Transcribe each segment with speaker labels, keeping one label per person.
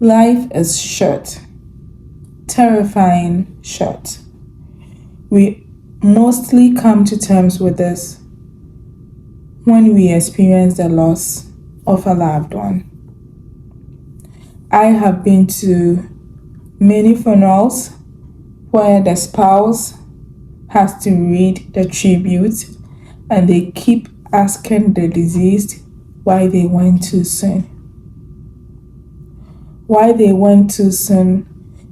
Speaker 1: Life is short, terrifying short. We mostly come to terms with this when we experience the loss of a loved one. I have been to many funerals where the spouse has to read the tribute and they keep asking the deceased why they went too soon. Why they went too soon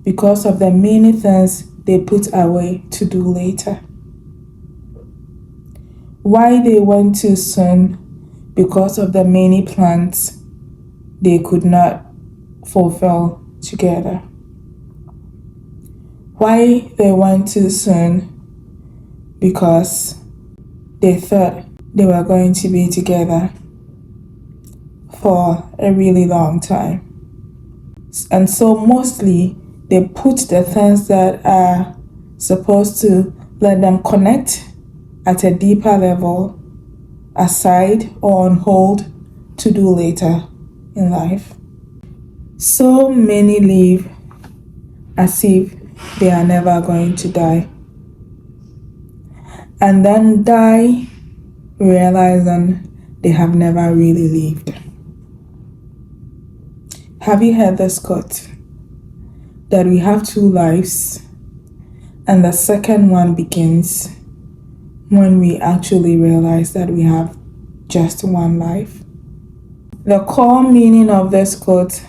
Speaker 1: because of the many things they put away to do later. Why they went too soon because of the many plans they could not fulfill together. Why they went too soon because they thought they were going to be together for a really long time. And so mostly they put the things that are supposed to let them connect at a deeper level aside or on hold to do later in life. So many live as if they are never going to die, and then die realizing they have never really lived. Have you heard this quote? That we have two lives, and the second one begins when we actually realize that we have just one life. The core meaning of this quote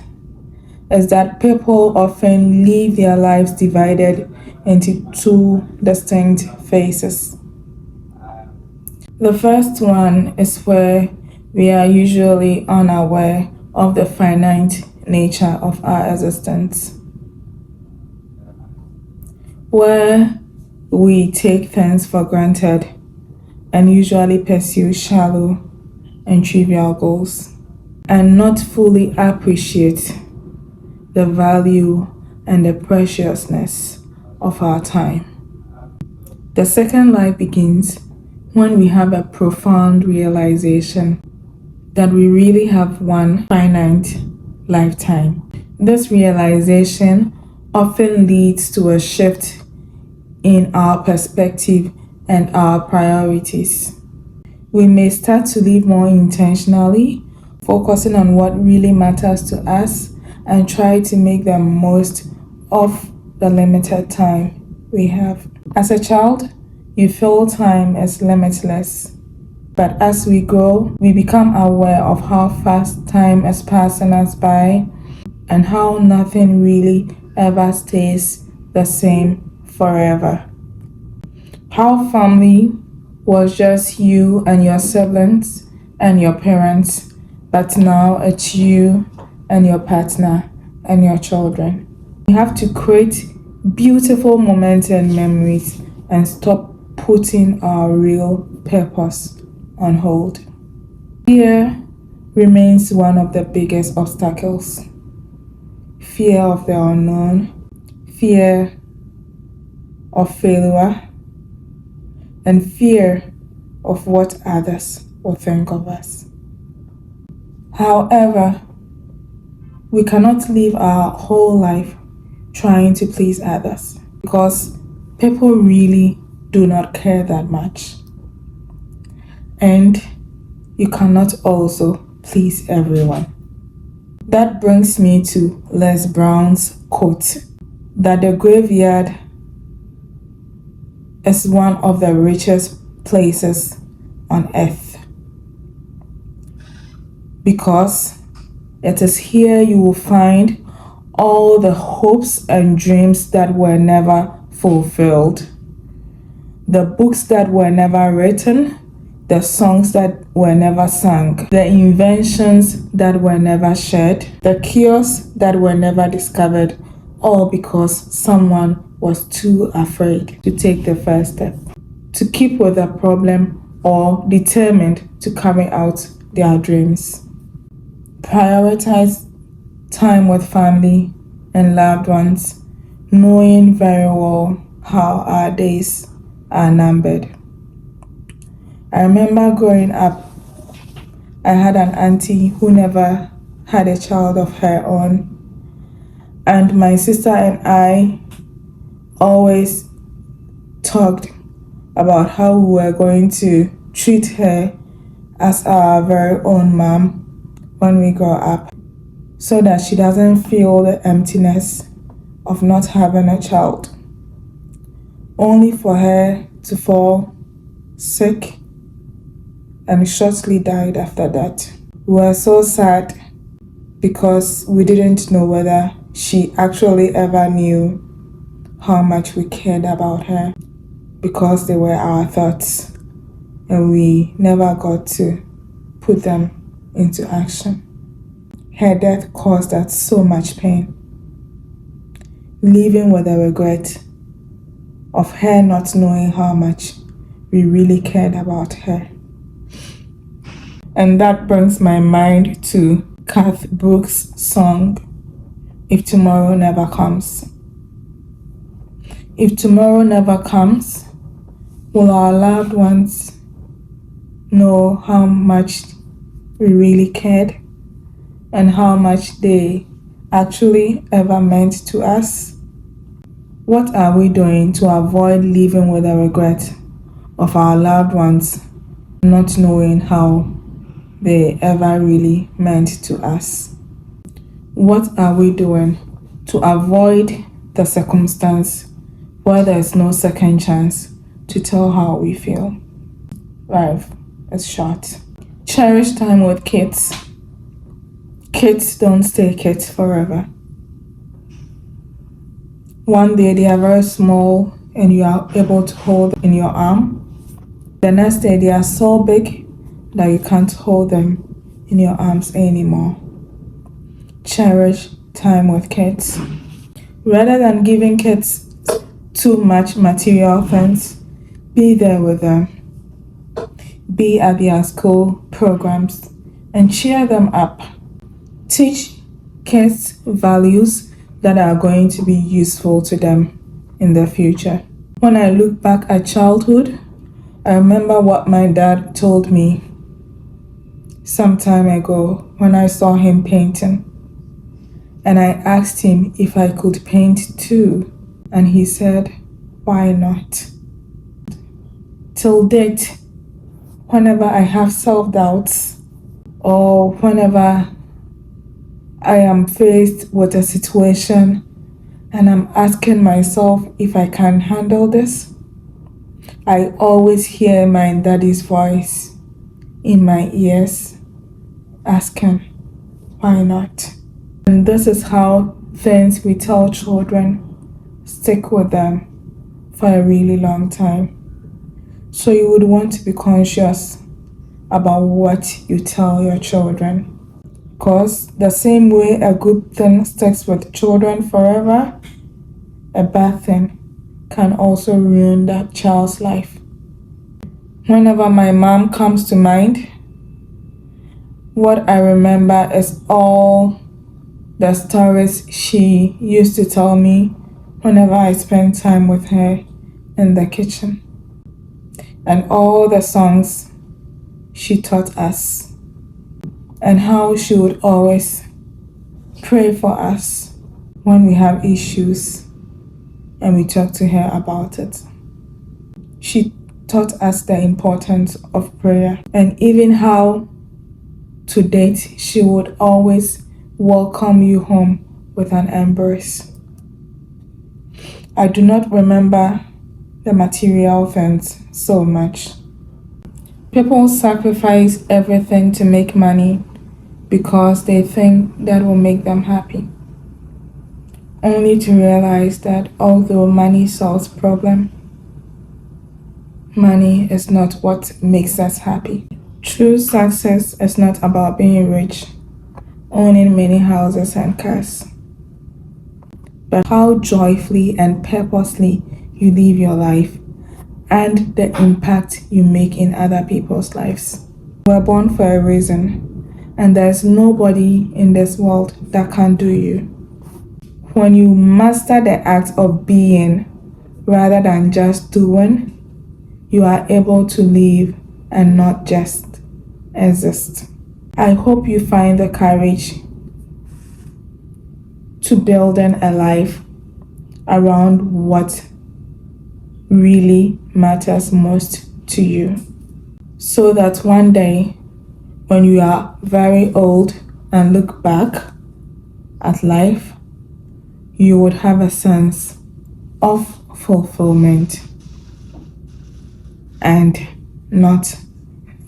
Speaker 1: is that people often live their lives divided into two distinct phases. The first one is where we are usually unaware of the finite nature of our existence, where we take things for granted and usually pursue shallow and trivial goals and not fully appreciate the value and the preciousness of our time. The second life begins when we have a profound realization that we really have one finite lifetime. This realization often leads to a shift in our perspective and our priorities. We may start to live more intentionally, focusing on what really matters to us and try to make the most of the limited time we have. As a child, you feel time is limitless. But as we grow, we become aware of how fast time is passing us by and how nothing really ever stays the same forever. How family was just you and your siblings and your parents, but now it's you and your partner and your children. We have to create beautiful moments and memories and stop putting our real purpose on hold. Fear remains one of the biggest obstacles. Fear of the unknown, fear of failure, and fear of what others will think of us. However, we cannot live our whole life trying to please others because people really do not care that much. And you cannot also please everyone. That brings me to Les Brown's quote that the graveyard is one of the richest places on earth because it is here you will find all the hopes and dreams that were never fulfilled, the books that were never written, the songs that were never sung, the inventions that were never shared, the cures that were never discovered, all because someone was too afraid to take the first step, to keep with the problem, or determined to carry out their dreams. Prioritize time with family and loved ones, knowing very well how our days are numbered. I remember growing up, I had an auntie who never had a child of her own, And my sister and I always talked about how we were going to treat her as our very own mom when we grow up, so that she doesn't feel the emptiness of not having a child, only for her to fall sick and shortly died after that. We were so sad because we didn't know whether she actually ever knew how much we cared about her, because they were our thoughts and we never got to put them into action. Her death caused us so much pain, living with the regret of her not knowing how much we really cared about her. And that brings my mind to Garth Brooks' song, If Tomorrow Never Comes. If tomorrow never comes, will our loved ones know how much we really cared and how much they actually ever meant to us? What are we doing to avoid living with the regret of our loved ones not knowing how they ever really meant to us? What are we doing to avoid the circumstance where there is no second chance to tell how we feel? Life is short. Cherish time with kids. Kids don't stay kids forever. One day they are very small and you are able to hold them in your arm. The next day they are so big that you can't hold them in your arms anymore. Cherish time with kids. Rather than giving kids too much material things, be there with them. Be at their school programs and cheer them up. Teach kids values that are going to be useful to them in the future. When I look back at childhood, I remember what my dad told me some time ago when I saw him painting. And I asked him if I could paint too. And he said, why not? Till date, whenever I have self-doubts or whenever I am faced with a situation and I'm asking myself if I can handle this, I always hear my daddy's voice in my ears asking, why not? And this is how things we tell children stick with them for a really long time. So you would want to be conscious about what you tell your children. Because the same way a good thing sticks with children forever, a bad thing can also ruin that child's life. Whenever my mom comes to mind, what I remember is all the stories she used to tell me whenever I spent time with her in the kitchen, and all the songs she taught us, and how she would always pray for us when we have issues and we talk to her about it. She taught us the importance of prayer, and even how to date she would always welcome you home with an embrace. I do not remember the material things so much. People sacrifice everything to make money because they think that will make them happy, only to realize that although money solves problems, money is not what makes us happy. True success is not about being rich, owning many houses and cars, but how joyfully and purposely you live your life and the impact you make in other people's lives. You were born for a reason, and there's nobody in this world that can do you. When you master the act of being rather than just doing, you are able to live and not just exist. I hope you find the courage to building a life around what really matters most to you, so that one day when you are very old and look back at life, you would have a sense of fulfillment and not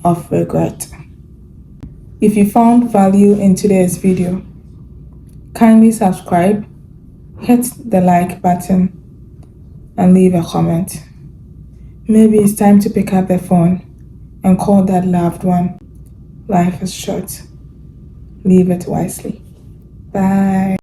Speaker 1: of regret. If you found value in today's video, kindly subscribe, hit the like button, and leave a comment. Maybe it's time to pick up the phone and call that loved one. Life is short. Live it wisely. Bye.